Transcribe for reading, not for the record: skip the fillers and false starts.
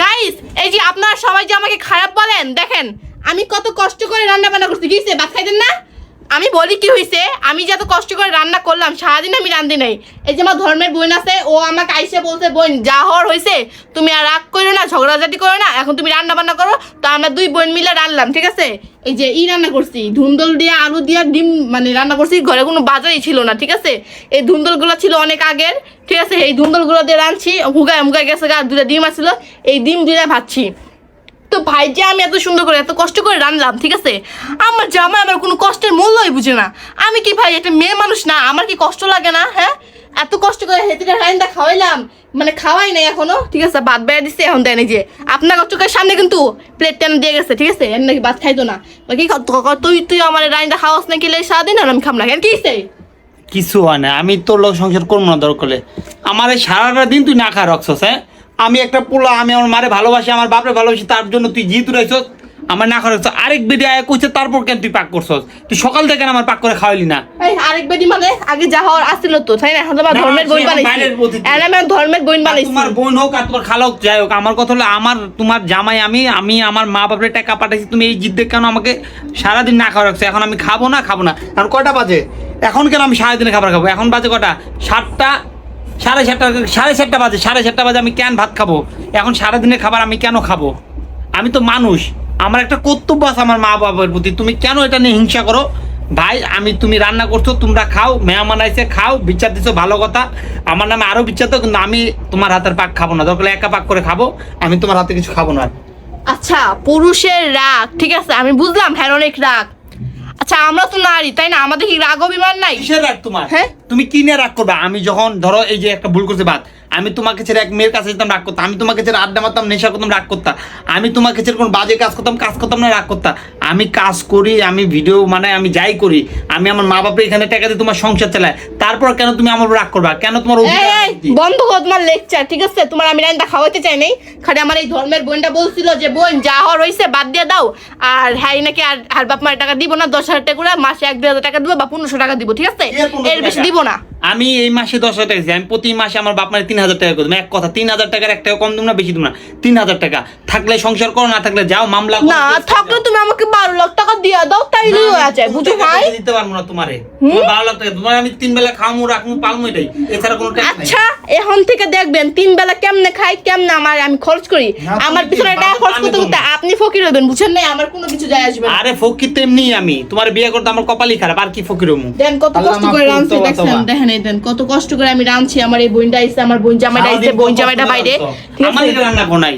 Guys এই যে আপনারা সবাই যে আমাকে খারাপ বলেন, দেখেন আমি কত কষ্ট করে রান্না বান্না করছি। গিয়েছে ভাত খাইতেন না? আমি বলি কি হয়েছে, আমি যে এত কষ্ট করে রান্না করলাম সারাদিন আমি রান্ধি নাই। এই যে আমার ধর্মের বোন আছে, ও আমাকে আইসে বলছে বোন যা হওয়ার হয়েছে, তুমি আর রাগ করো না, ঝগড়াঝাটি করো না, এখন তুমি রান্না বান্না করো। তো আমরা দুই বোন মিলে রান্নলাম, ঠিক আছে। এই যে রান্না করছি ধুন্দল দিয়ে আলু দিয়ে ডিম মানে রান্না করছি, ঘরে কোনো বাজারই ছিল না, ঠিক আছে। এই ধুন্দলগুলো ছিল অনেক আগের, ঠিক আছে। এই ধুন্দলগুলো দিয়ে রাঁধছি, হুগায় গেছে গা, দুটা ডিম আসছিল, এই ডিম দুটা ভাজছি। তো ভাই যে আমি এত সুন্দর করে এত কষ্ট করে রান্নলাম, ঠিক আছে, আমার জামাই আমার কোনো কষ্টের মূল্যই বুঝে না। আমি কি ভাই একটা মেয়ে মানুষ না, আমার কি কষ্ট লাগে না? হ্যাঁ, এত কষ্ট করে হেতিটা রান্না খাওয়াইলাম, মানে খাওয়াই নাই এখনো, ঠিক আছে। ভাত বেড়ে দিচ্ছে এখন দেয় যে আপনার চোখের সামনে কিন্তু প্লেট টেন দিয়ে গেছে, ঠিক আছে। এর নাকি ভাত খাইতো না, কি তুই আমার রান্না খাওয়াস নাকি সারাদিন, আর আমি খাম না কেন? কি কিছু হয় না, আমি তোর লোক সংসার করবো না দরকার। আমার এই সারাটা দিন তুই না খা রাখছস। হ্যাঁ, আমি একটা পোলা, আমি আমার মারে ভালোবাসি, আমার বাপরে ভালোবাসি, তার জন্য তুই জিত রাখছস আমার না খা রাখছস। আরেক বেডি আয় কইছে, তারপর কেন তুই পাক করছস? তুই সকাল থেকে আমার পাক করে খাওয়াইলি না। এই আরেক বেডি মানে আগে যা হওয়ার আসছিল তো, তাই না? এখন তোমার ধর্মের বোন বানাইছি, আমি ধর্মের বোন বানাইছি। তোমার বোন হোক আর তোমার খালা হোক, যাই হোক, আমার কথা হলো আমার তোমার জামাই, আমি আমার মা বাপের টাকা পাঠাইছি, তুমি এই জিদ কেন আমাকে সারাদিন না খাওয়া রাখছো? এখন আমি খাবো না। এখন কয়টা বাজে? এখন কেন আমি সারাদিনে খাবার খাবো? এখন বাজে কটা? 7টা, সাড়ে 7টা বাজে। 7:30 বাজে আমি কেন ভাত খাবো? এখন সারাদিনের খাবার আমি কেন খাবো? আমি তো মানুষ, আমার একটা কর্তব্য আছে আমার মা বাবার প্রতি। তুমি কেন এটা নিয়ে হিংসা করো? ভাই তুমি রান্না করছো, তোমরা খাও, মেহমান আইছে, খাও, বিচার দিছো, ভালো কথা। আমার নামে আরো বিচার তো, কিন্তু আমি তোমার হাতের পাক খাবো না। দরকার একা পাক করে খাবো, আমি তোমার হাতে কিছু খাবো না। আচ্ছা, পুরুষের রাগ ঠিক আছে, আমি বুঝলাম হ্যাঁ অনেক রাগ। আচ্ছা, আমরা তো নারী, তাই না? আমাদের কি রাগ অভিমান নাই? কিসের রাগ তোমার? হ্যাঁ, তুমি কি নিয়ে রাগ করবা? আমি যখন ধরো এই যে একটা ভুল করছে বাদ, আমি তোমাকে ছেড়ে এক মেয়ের কাছে যেতাম রাগ করতাম, আমি তোমাকে ছেড়ে আড্ডা মারতাম, নেশা করতাম, রাগ করতাম, আমি তোমাকে ছেড়ে কোনো বাজে কাজ করতাম না, রাগ করতাম। আমি কাজ করি, আমি ভিডিও মানে আমি যাই করি, আমি আমার মা বাপের এখানে টাকা দিয়ে তোমার সংসার চালায়, তারপর কেন তুমি আমার রাগ করবা? কেন তোমার বন্ধ করো তোমার লেকচার, ঠিক আছে? তোমার আমি রান্না খাওয়াইতে চাই নাই, খালি আমার এই ধর্মের বোনটা বলছিল যে বোন যা হওয়ার হয়েছে বাদ দিয়ে দাও, আর হ্যাঁ নাকি আর বাপ মায়ের টাকা দিব না, 10,000 টাকা করে মাসে 1-2 হাজার টাকা দিব বা 1500 টাকা দিব, ঠিক আছে? এর বেশি দিব না। আমি এই মাসে 10,000 টাকা দিচ্ছি, আমি প্রতি মাসে আমার বাপ মায়ের 3,000 টাকা করে দেবো। এক কথা, 3,000 টাকার এক টাকা কম দিব না, বেশি দিব না। 3,000 টাকা থাকলে সংসার করো, না থাকলে যাও মামলা করো। না থাকলে তুমি আমাকে 12 লাখ টাকা দিয়ে দাও, তাইলে হয়ে যায়, বুঝো ভাই? দিতে পারবো না তোমারে, 12 লাখ টাকা তোমার আমি 3 বেলা খামু, রাখমু, পালমু, এটাই, এছাড়া কোনো টাকা নাই। আচ্ছা, এখন থেকে দেখবেন 3 বেলা কেমনে খাই, কেমনে আমি খরচ করি, আমার পিছনে টাকা খরচ করতে করতে আপনি ফকির হবেন, বুঝছেন না? আমার কোনো কিছু যায় আসবে না। আরে ফকির তো এমনি, আমি তোমার বিয়ে করতে আমার কপালই খারাপ, আর কি ফকির হমু? দেন কত কষ্ট করে রাঁধছি, দেখেন এই দেন কত কষ্ট করে আমি রাঁধছি। আমার এই বোনটা আইছে, আমার বোন জামাইটা আইছে, বোন জামাইটা বাইরে, ঠিক আছে? আমার এটা রান্না কোনাই।